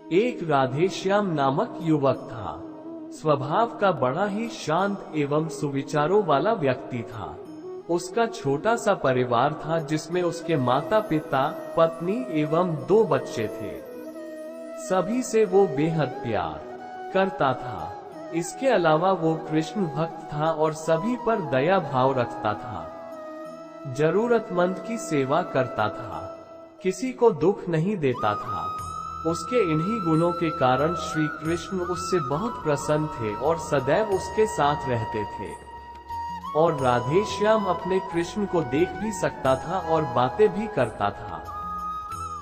एक राधेश्याम नामक युवक था। स्वभाव का बड़ा ही शांत एवं सुविचारों वाला व्यक्ति था। उसका छोटा सा परिवार था जिसमें उसके माता पिता, पत्नी एवं 2 बच्चे थे। सभी से वो बेहद प्यार करता था। इसके अलावा वो कृष्ण भक्त था और सभी पर दया भाव रखता था। जरूरतमंद की सेवा करता था, किसी को दुख नहीं देता था। उसके इन्हीं गुणों के कारण श्री कृष्ण उससे बहुत प्रसन्न थे और सदैव उसके साथ रहते थे। और राधेश्याम अपने कृष्ण को देख भी सकता था और बातें भी करता था।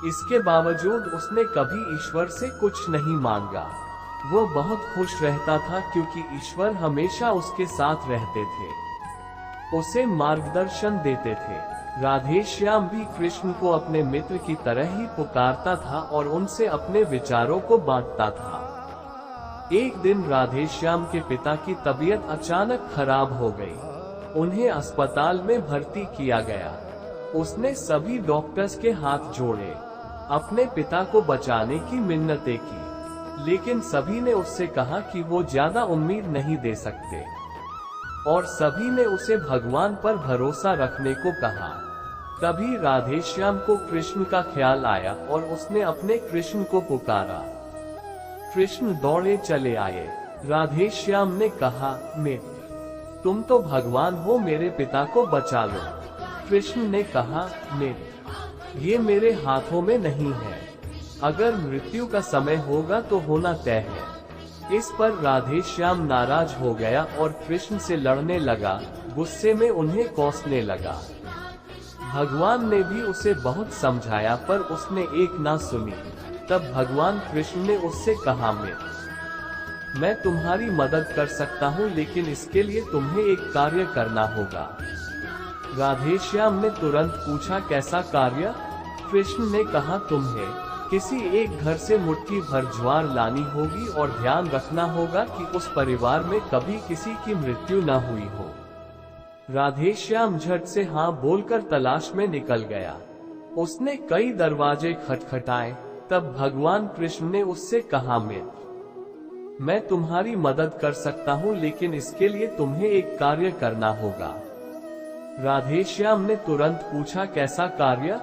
इसके बावजूद उसने कभी ईश्वर से कुछ नहीं मांगा। वो बहुत खुश रहता था क्योंकि ईश्वर हमेशा उसके साथ रहते थे, उसे मार्गदर्शन देते थे। राधेश्याम भी कृष्ण को अपने मित्र की तरह ही पुकारता था और उनसे अपने विचारों को बांटता था। एक दिन राधेश्याम के पिता की तबीयत अचानक खराब हो गई। उन्हें अस्पताल में भर्ती किया गया। उसने सभी डॉक्टर्स के हाथ जोड़े, अपने पिता को बचाने की मिन्नतें की, लेकिन सभी ने उससे कहा कि वो ज्यादा उम्मीद नहीं दे सकते और सभी ने उसे भगवान पर भरोसा रखने को कहा। तभी राधेश्याम को कृष्ण का ख्याल आया और उसने अपने कृष्ण को पुकारा। कृष्ण दौड़े चले आए। राधेश्याम ने कहा, मित्र, तुम तो भगवान हो, मेरे पिता को बचा लो। कृष्ण ने कहा, मित्र, ये मेरे हाथों में नहीं है। अगर मृत्यु का समय होगा तो होना तय है। इस पर राधेश्याम नाराज हो गया और कृष्ण से लड़ने लगा, गुस्से में उन्हें कोसने लगा। भगवान ने भी उसे बहुत समझाया पर उसने एक ना सुनी। तब भगवान कृष्ण ने उससे कहा, मैं तुम्हारी मदद कर सकता हूँ, लेकिन इसके लिए तुम्हें एक कार्य करना होगा। राधेश्याम ने तुरंत पूछा, कैसा कार्य? कृष्ण ने कहा, तुम्हें किसी एक घर से मुट्ठी भर ज्वार लानी होगी और ध्यान रखना होगा कि उस परिवार में कभी किसी की मृत्यु न हुई हो। राधेश्याम झट से हाँ बोलकर तलाश में निकल गया। उसने कई दरवाजे खटखटाए। तब भगवान कृष्ण ने उससे कहा, मैं तुम्हारी मदद कर सकता हूँ, लेकिन इसके लिए तुम्हें एक कार्य करना होगा। राधेश्याम ने तुरंत पूछा, कैसा कार्य?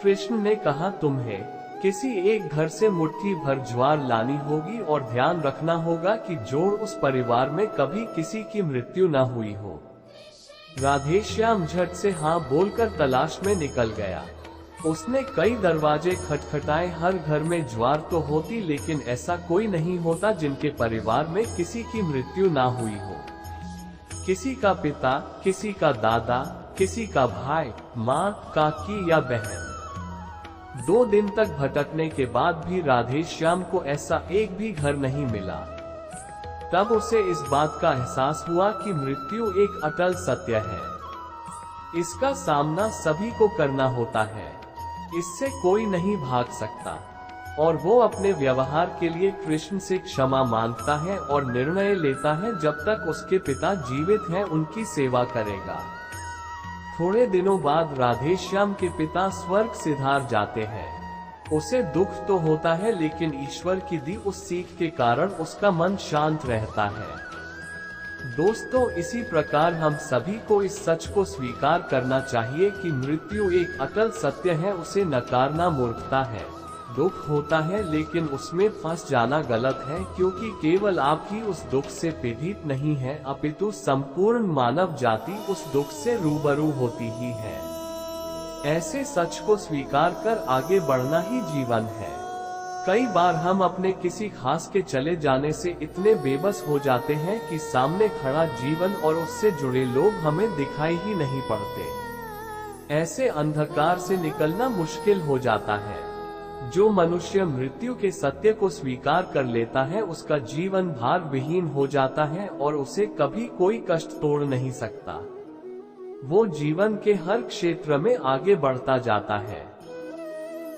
कृष्ण ने कहा, तुम्हें किसी एक घर से मुट्ठी भर ज्वार लानी होगी और ध्यान रखना होगा कि जोड़ उस परिवार में कभी किसी की मृत्यु न हुई हो। राधेश्याम झट से हाँ बोलकर तलाश में निकल गया। उसने कई दरवाजे खटखटाए। हर घर में ज्वार तो होती, लेकिन ऐसा कोई नहीं होता जिनके परिवार में किसी की मृत्यु ना हुई हो। किसी का पिता, किसी का दादा, किसी का भाई, माँ, काकी या बहन। 2 दिन तक भटकने के बाद भी राधेश्याम को ऐसा एक भी घर नहीं मिला। तब उसे इस बात का एहसास हुआ कि मृत्यु एक अटल सत्य है। इसका सामना सभी को करना होता है, इससे कोई नहीं भाग सकता। और वो अपने व्यवहार के लिए कृष्ण से क्षमा मांगता है और निर्णय लेता है जब तक उसके पिता जीवित हैं उनकी सेवा करेगा। थोड़े दिनों बाद राधेश्याम के पिता स्वर्ग सिधार जाते हैं। उसे दुख तो होता है, लेकिन ईश्वर की दी उस सीख के कारण उसका मन शांत रहता है। दोस्तों, इसी प्रकार हम सभी को इस सच को स्वीकार करना चाहिए कि मृत्यु एक अटल सत्य है। उसे नकारना मूर्खता है। दुख होता है, लेकिन उसमें फंस जाना गलत है, क्योंकि केवल आप ही उस दुख से पीड़ित नहीं है, अपितु संपूर्ण मानव जाति उस दुख से रूबरू होती ही है। ऐसे सच को स्वीकार कर आगे बढ़ना ही जीवन है। कई बार हम अपने किसी खास के चले जाने से इतने बेबस हो जाते हैं कि सामने खड़ा जीवन और उससे जुड़े लोग हमें दिखाई ही नहीं पड़ते। ऐसे अंधकार से निकलना मुश्किल हो जाता है। जो मनुष्य मृत्यु के सत्य को स्वीकार कर लेता है, उसका जीवन भार विहीन हो जाता है और उसे कभी कोई कष्ट तोड़ नहीं सकता। वो जीवन के हर क्षेत्र में आगे बढ़ता जाता है।